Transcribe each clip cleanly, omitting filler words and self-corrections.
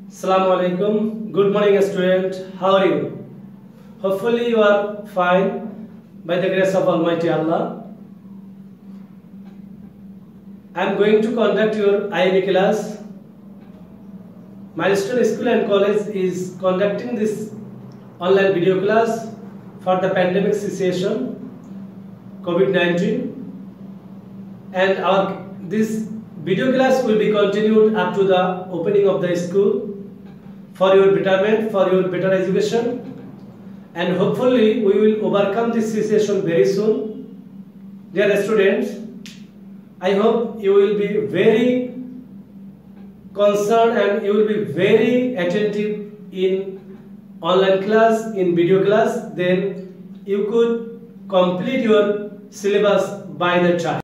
Assalamu alaikum. Good morning, student. How are you? Hopefully, you are fine by the grace of Almighty Allah. I am going to conduct your IME class. Milestone School and College is conducting this online video class for the pandemic situation, COVID-19, and this video class will be continued up to the opening of the school for your betterment, for your better education, and hopefully we will overcome this situation very soon. Dear students, I hope you will be very concerned and you will be very attentive in online class, in video class, then you could complete your syllabus by the time.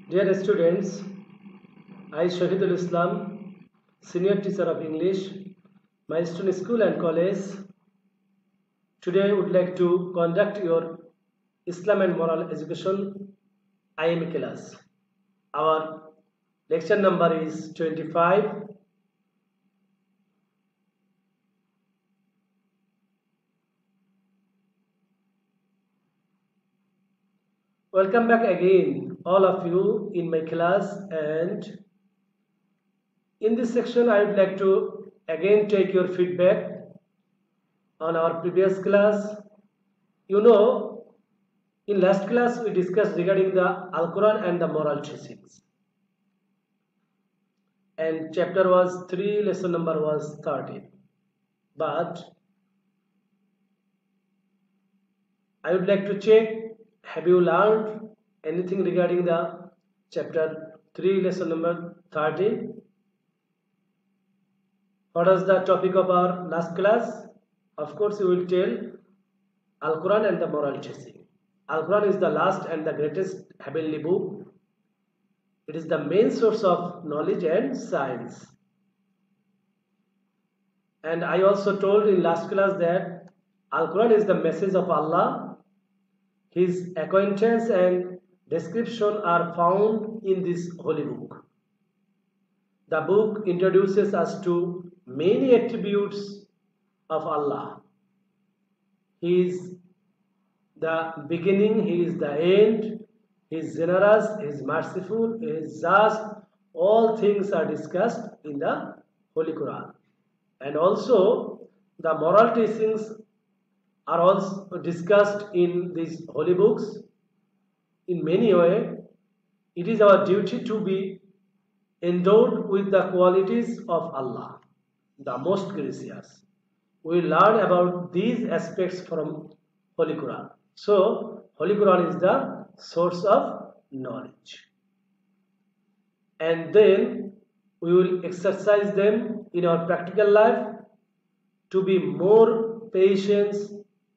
Dear students, I Shahidul Islam, Senior Teacher of English, Milestone School and College. Today I would like to conduct your Islam and Moral Education IME class. Our lecture number is 25. Welcome back again, all of you, in my class, and in this section I would like to again take your feedback on our previous class. You know, in last class we discussed regarding the Al-Quran and the moral teachings, and chapter was 3, lesson number was 13. But I would like to check, have you learned anything regarding the chapter 3, lesson number 13? What was the topic of our last class? Of course, you will tell Al-Quran and the moral teaching. Al-Quran is the last and the greatest heavenly book. It is the main source of knowledge and science. And I also told in last class that Al-Quran is the message of Allah. His acquaintance and description are found in this holy book. The book introduces us to many attributes of Allah. He is the beginning, He is the end, He is generous, He is merciful, He is just. All things are discussed in the Holy Quran. And also the moral teachings are also discussed in these holy books. In many ways, it is our duty to be endowed with the qualities of Allah, the most gracious. We learn about these aspects from Holy Quran. So, Holy Quran is the source of knowledge. And then we will exercise them in our practical life to be more patient,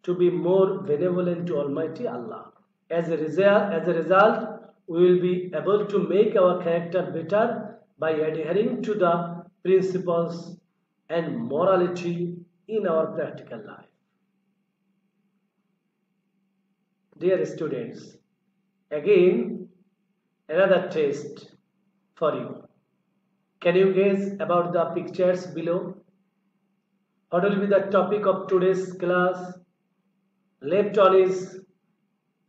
to be more benevolent to Almighty Allah. As a result, we will be able to make our character better by adhering to the principles and morality in our practical life. Dear students, again another test for you. Can you guess about the pictures below? What will be the topic of today's class? Left on is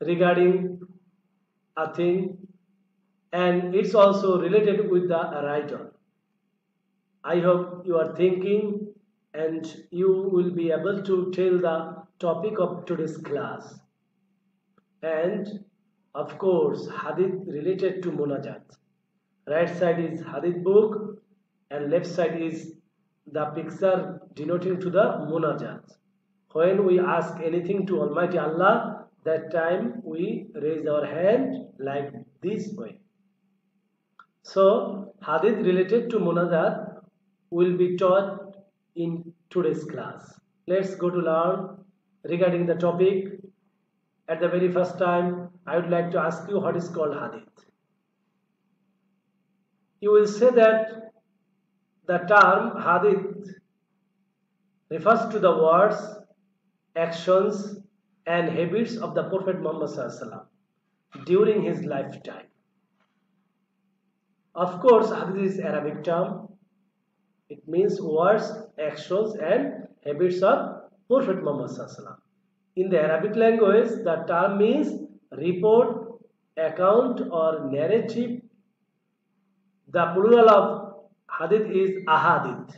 regarding a thing, and it's also related with the right on. I hope you are thinking and you will be able to tell the topic of today's class. And of course, Hadith related to Munajat. Right side is Hadith book and left side is the picture denoting to the Munajat. When we ask anything to Almighty Allah, that time we raise our hand like this way. So, Hadith related to Munajat will be taught in today's class. Let's go to learn regarding the topic. At the very first time, I would like to ask you what is called Hadith. You will say that the term Hadith refers to the words, actions and habits of the Prophet Muhammad ﷺ during his lifetime. Of course, hadith is Arabic term. It means words, actions, and habits of Prophet Muhammad Sallallahu Alaihi Wasallam. In the Arabic language, the term means report, account, or narrative. The plural of hadith is ahadith.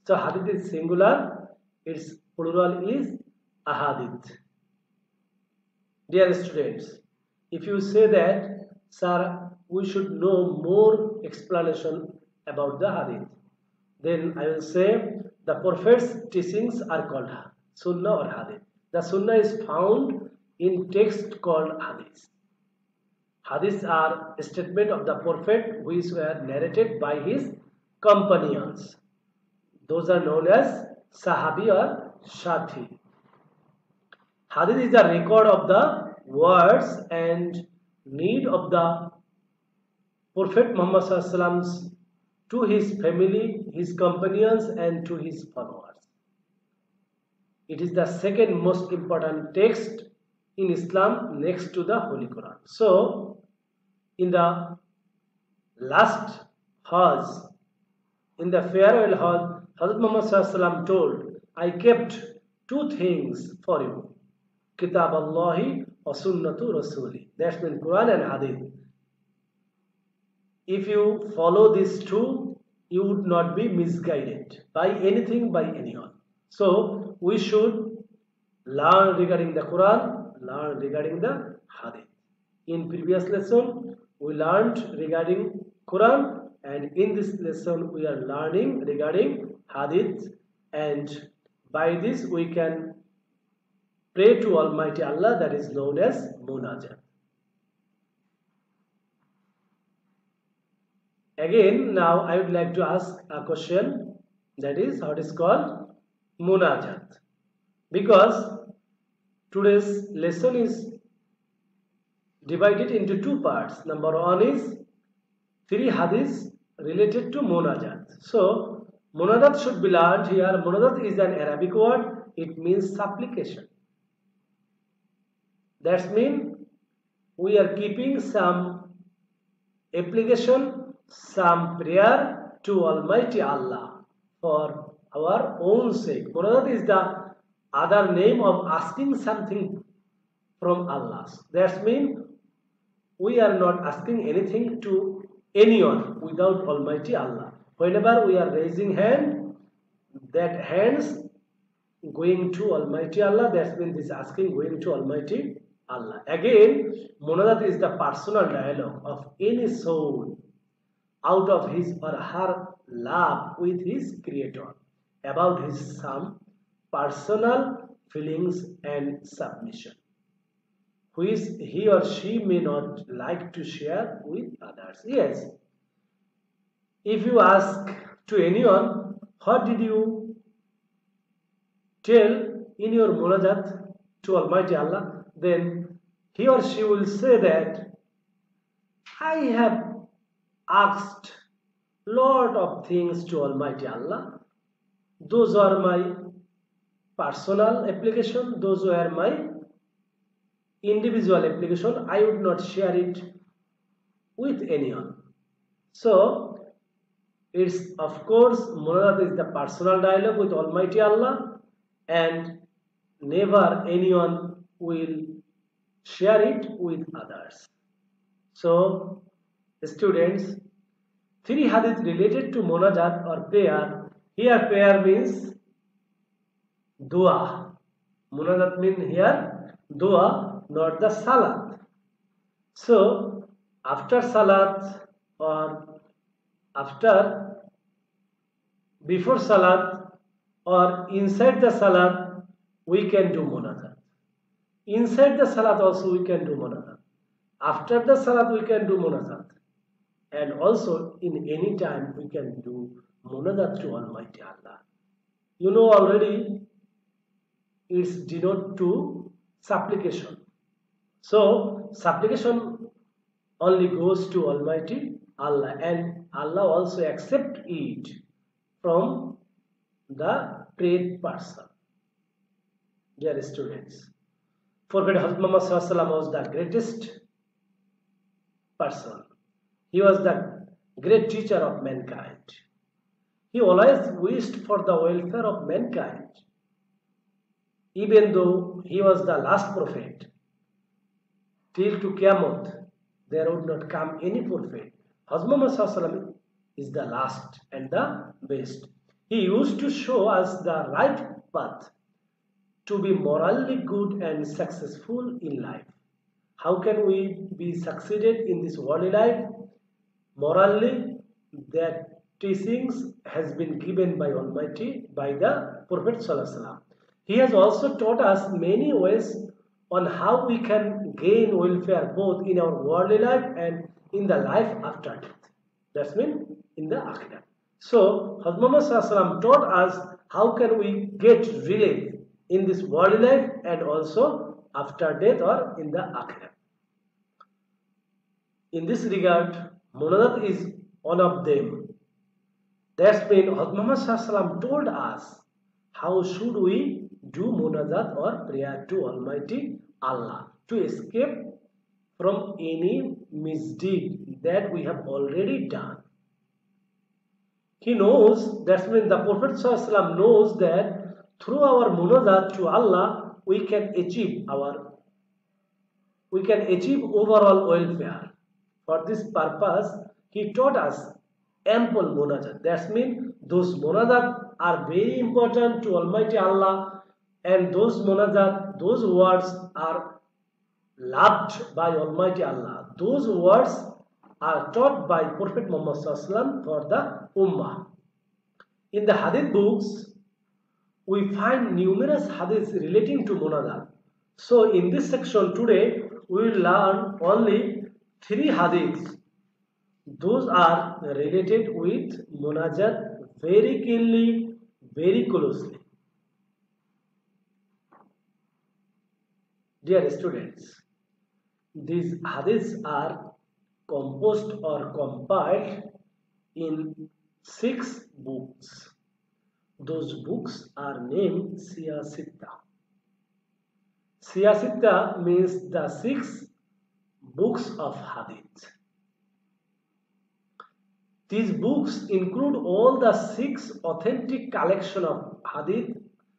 So hadith is singular, its plural is ahadith. Dear students, if you say that, sir, we should know more explanation about the hadith, then I will say the Prophet's teachings are called sunnah or hadith. The sunnah is found in text called hadith. Hadiths are a statement of the Prophet which were narrated by his companions. Those are known as Sahabi or Shafi. Hadith is a record of the words and need of the Prophet Muhammad Sallallahu to his family, his companions, and to his followers. It is the second most important text in Islam next to the Holy Quran. So, in the last Hajj, in the farewell Hajj, Hazrat Muhammad Sallallahu told, I kept two things for you. Kitab Allahi wa Sunnatu Rasuli. That's means Quran and Hadith. If you follow these two, you would not be misguided by anything, by anyone. So, we should learn regarding the Quran, learn regarding the Hadith. In previous lesson, we learned regarding Quran, and in this lesson, we are learning regarding Hadith, and by this we can pray to Almighty Allah, that is known as Munajat. Again, now I would like to ask a question, that is how it is called Munajat. Because today's lesson is divided into two parts. Number one is 3 hadiths related to Munajat. So, Munajat should be learned here. Munajat is an Arabic word. It means supplication. That means we are keeping some application, some prayer to Almighty Allah for our own sake. Munajat is the other name of asking something from Allah. That means we are not asking anything to anyone without Almighty Allah. Whenever we are raising hand, that hands going to Almighty Allah, that means this asking going to Almighty Allah. Again, Munajat is the personal dialogue of any soul out of his or her love with his Creator about his some personal feelings and submission, which he or she may not like to share with others. Yes, if you ask to anyone, what did you tell in your munajat to Almighty Allah, then he or she will say that I have asked lot of things to Almighty Allah. Those are my personal application, those were my individual application. I would not share it with anyone. So, it's of course, Munajat is the personal dialogue with Almighty Allah, and never anyone will share it with others. So, students, 3 hadith related to Munajat or prayer. Here prayer means dua. Munajat means here dua, not the salat. So, after salat or before salat or inside the salat, we can do munajat. Inside the salat also we can do munajat. After the salat we can do munajat. And also in any time we can do munajat to Almighty Allah. You know already it's denoted to supplication. So supplication only goes to Almighty Allah, and Allah also accept it from the prayed person. Dear students, Prophet Muhammad was the greatest person. He was the great teacher of mankind. He always wished for the welfare of mankind. Even though he was the last prophet, till to Qiyamah, there would not come any prophet. Hazrat Muhammad is the last and the best. He used to show us the right path to be morally good and successful in life. How can we be succeeded in this worldly life? Morally, that teachings has been given by Almighty, by the Prophet ﷺ. He has also taught us many ways on how we can gain welfare both in our worldly life and in the life after death. That's mean in the Akhirah. So, Hazrat Muhammad ﷺ taught us how can we get relief in this worldly life and also after death or in the Akhirah. In this regard, Munajat is one of them. That's mean Hazrat Muhammad ﷺ told us how should we do Munajat or prayer to Almighty Allah to escape from any misdeed that we have already done. He knows, that's mean the Prophet ﷺ knows that through our Munajat to Allah we can achieve overall welfare. For this purpose, he taught us ample munajat. That means those munajat are very important to Almighty Allah, and those munajat, those words are loved by Almighty Allah. Those words are taught by Prophet Muhammad ﷺ for the Ummah. In the Hadith books, we find numerous hadiths relating to munajat. So in this section today, we will learn only 3 hadiths. Those are related with Munajat very keenly, very closely. Dear students, these hadiths are composed or compiled in 6 books. Those books are named Siyasitta. Siyasitta means the 6 books of Hadith. These books include all the 6 authentic collection of Hadith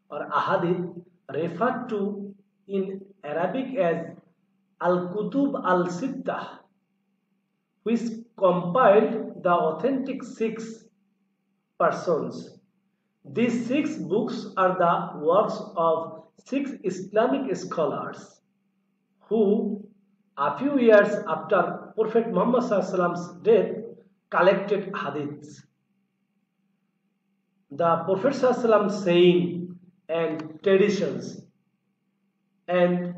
or Ahadith referred to in Arabic as Al-Kutub Al-Sittah, which compiled the authentic 6 persons. These 6 books are the works of 6 Islamic scholars who, a few years after Prophet Muhammad ﷺ's death, collected hadiths. The Prophet ﷺ's saying and traditions and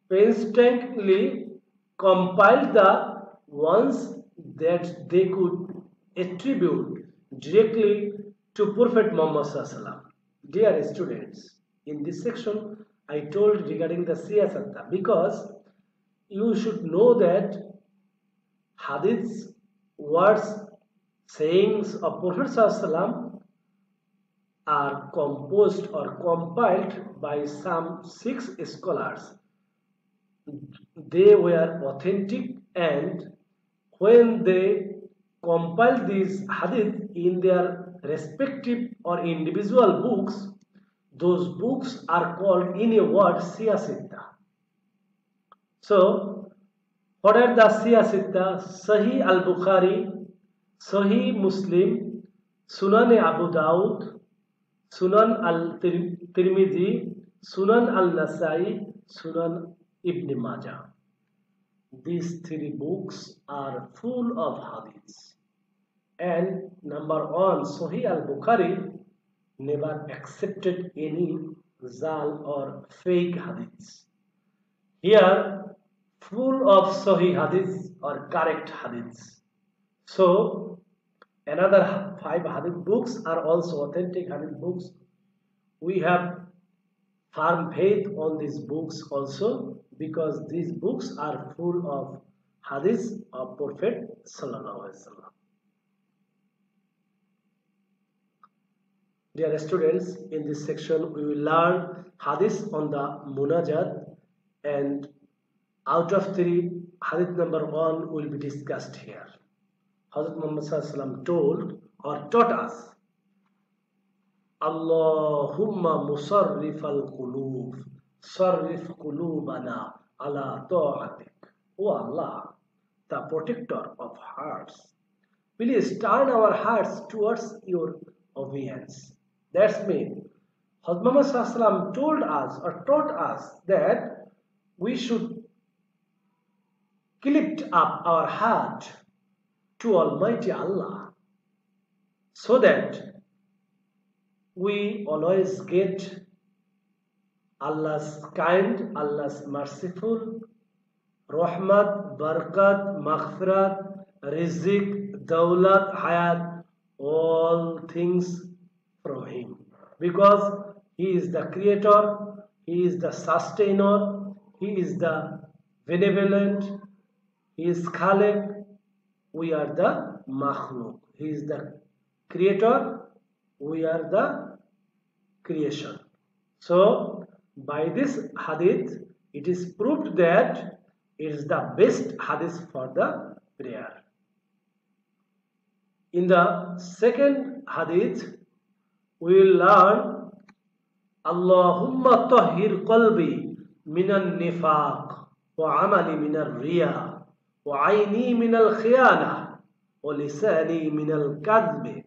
painstakingly compiled the ones that they could attribute directly to Prophet Muhammad ﷺ. Dear students, in this section I told regarding the Siyasata because you should know that hadiths, words, sayings of Prophet ﷺ are composed or compiled by some 6 scholars. They were authentic, and when they compiled these hadith in their respective or individual books, those books are called in a word Siyasitta. So, what are the Siyasitta? Sahih al-Bukhari, Sahih Muslim, Sunan Abu Dawud, Sunan al-Tirmidhi, Sunan al-Nasai, Sunan Ibn Majah. These 3 books are full of hadiths. And number 1, Sahih al-Bukhari never accepted any zal or fake hadiths. Here, full of Sahih hadiths or correct hadiths. So, another 5 hadith books are also authentic hadith books. We have firm faith on these books also because these books are full of hadiths of Prophet Sallallahu Alaihi Wasallam. Dear students, in this section we will learn hadiths on the Munajat and Out of three, hadith number 1 will be discussed here. Hazrat Muhammad Sallallahu Alaihi Wasallam told or taught us, Allahumma musarrif al-qulub, sarrif qulubana ala ta'atik. O Allah, the protector of hearts, please turn our hearts towards your obedience. That's mean, Hazrat Muhammad Sallallahu Alaihi Wasallam told us or taught us that we should lift up our heart to Almighty Allah so that we always get Allah's kind, Allah's merciful, rahmat, barakat, maghfirat, rizq, dawlat, hayat, all things from Him. Because He is the creator, He is the sustainer, He is the benevolent, He is Khaliq, we are the makhluk. He is the creator, we are the creation. So, by this hadith, it is proved that it is the best hadith for the prayer. In the second hadith, we will learn Allahumma tahhir qalbi minan nifaq wa amali minar riya wa aini minal khiyana wa lisani minal kadhbi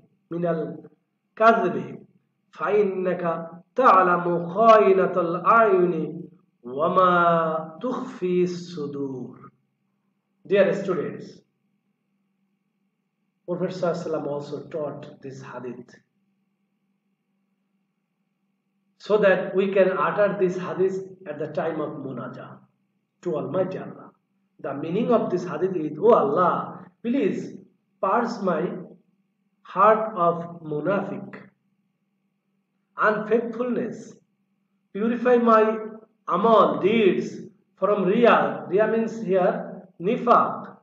فإنك تعلم خائنة الأعين وما تخفي الصدور. Dear students, Prophet ﷺ also taught this hadith so that we can utter this hadith at the time of Munajat to Almighty Allah. The meaning of this hadith is, O Allah, please purge my heart of munafiq, unfaithfulness, purify my amal, deeds from riya. Riya means here nifaq.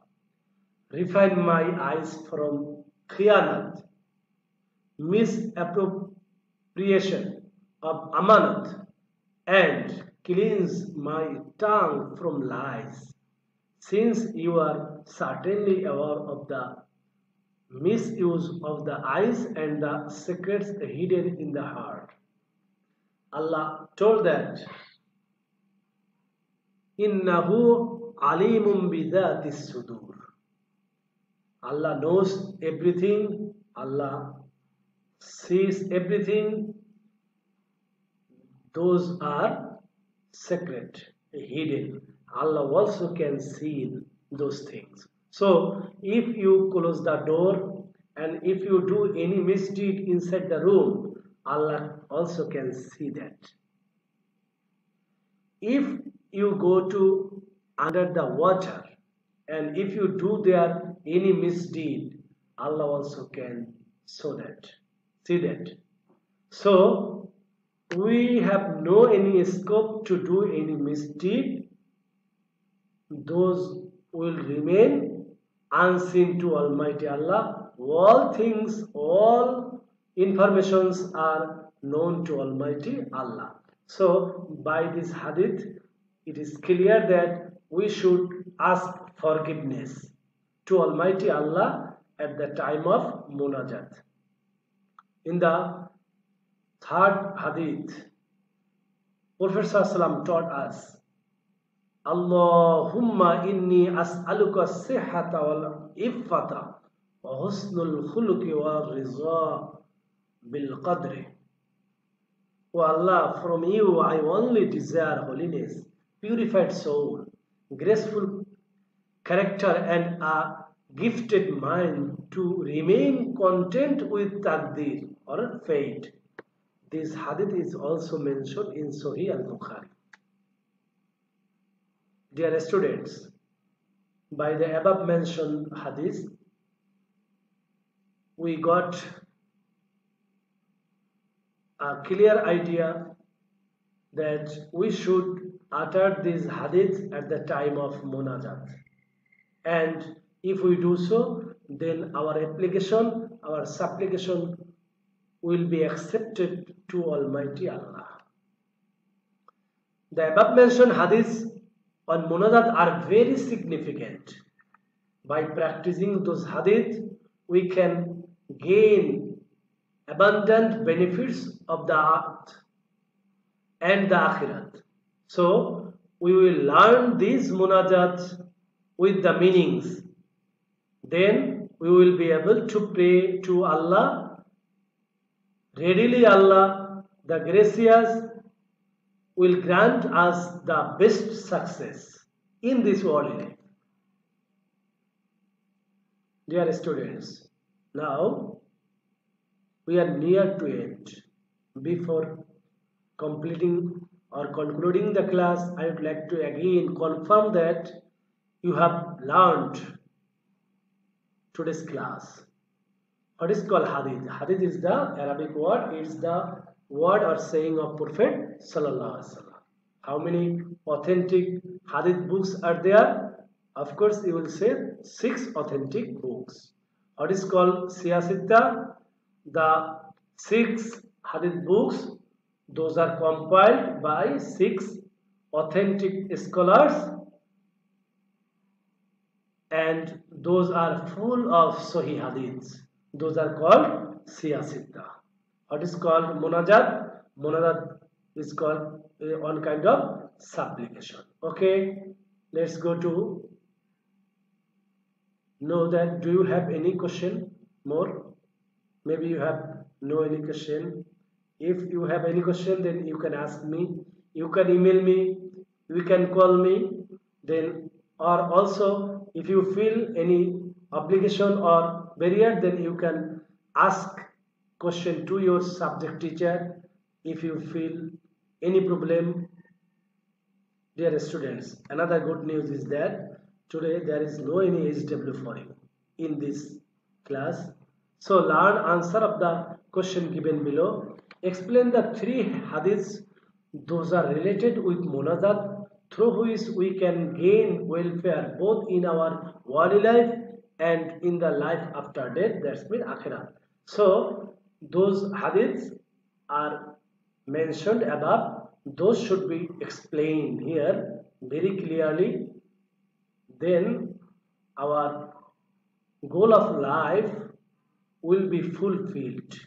Refine my eyes from khiyanat, misappropriation of amanat, and cleanse my tongue from lies, since you are certainly aware of the misuse of the eyes and the secrets hidden in the heart. Allah told that Innahu alimun bidhatis sudur. Allah knows everything, Allah sees everything. Those are secret, hidden. Allah also can see those things. So, if you close the door and if you do any misdeed inside the room, Allah also can see that. If you go to under the water and if you do there any misdeed, Allah also can see that. So, we have no any scope to do any misdeed. Those will remain unseen to Almighty Allah. All things, all informations are known to Almighty Allah. So, by this hadith, it is clear that we should ask forgiveness to Almighty Allah at the time of Munajat. In the third hadith, Prophet ﷺ taught us, Allahumma inni as'aluka sihhata wal iffata wa husnul khuluqi wa riza bil qadri. O Allah, from you I only desire holiness, purified soul, graceful character and a gifted mind to remain content with taqdeer or fate. This hadith is also mentioned in Sahih al-Bukhari. Dear students, by the above mentioned hadith, we got a clear idea that we should utter this hadith at the time of Munajat. And if we do so, then our application, our supplication will be accepted to Almighty Allah. The above mentioned hadith on Munajat are very significant. By practicing those hadith, we can gain abundant benefits of the earth and the akhirat. So, we will learn these munajat with the meanings. Then we will be able to pray to Allah. Readily Allah, the gracious, will grant us the best success in this world life. Dear students, now we are near to end. Before completing or concluding the class, I would like to again confirm that you have learned today's class. What is called hadith? Hadith is the Arabic word. It is the word or saying of Prophet Sallallahu Alaihi Wasallam. How many authentic hadith books are there? Of course, you will say 6 authentic books. What is called Siyasita? The 6 hadith books, those are compiled by 6 authentic scholars, and those are full of Sahih hadiths. Those are called Siyasita. What is called Munajat? Munajat is called one kind of supplication. Okay, let's go to know that. Do you have any question more? Maybe you have no any question. If you have any question, then you can ask me, you can email me, you can call me, then, or also if you feel any obligation or barrier, then you can ask question to your subject teacher if you feel any problem. Dear students, another good news is that today there is no any HW for you in this class. So learn answer of the question given below. Explain the 3 hadiths. Those are related with Munajat, through which we can gain welfare both in our worldly life and in the life after death, that's mean Akhirah. So those hadiths are mentioned above. Those should be explained here very clearly. Then our goal of life will be fulfilled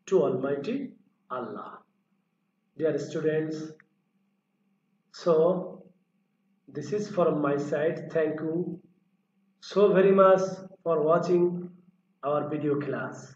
to Almighty Allah. Dear students, so this is from my side. Thank you so very much for watching our video class.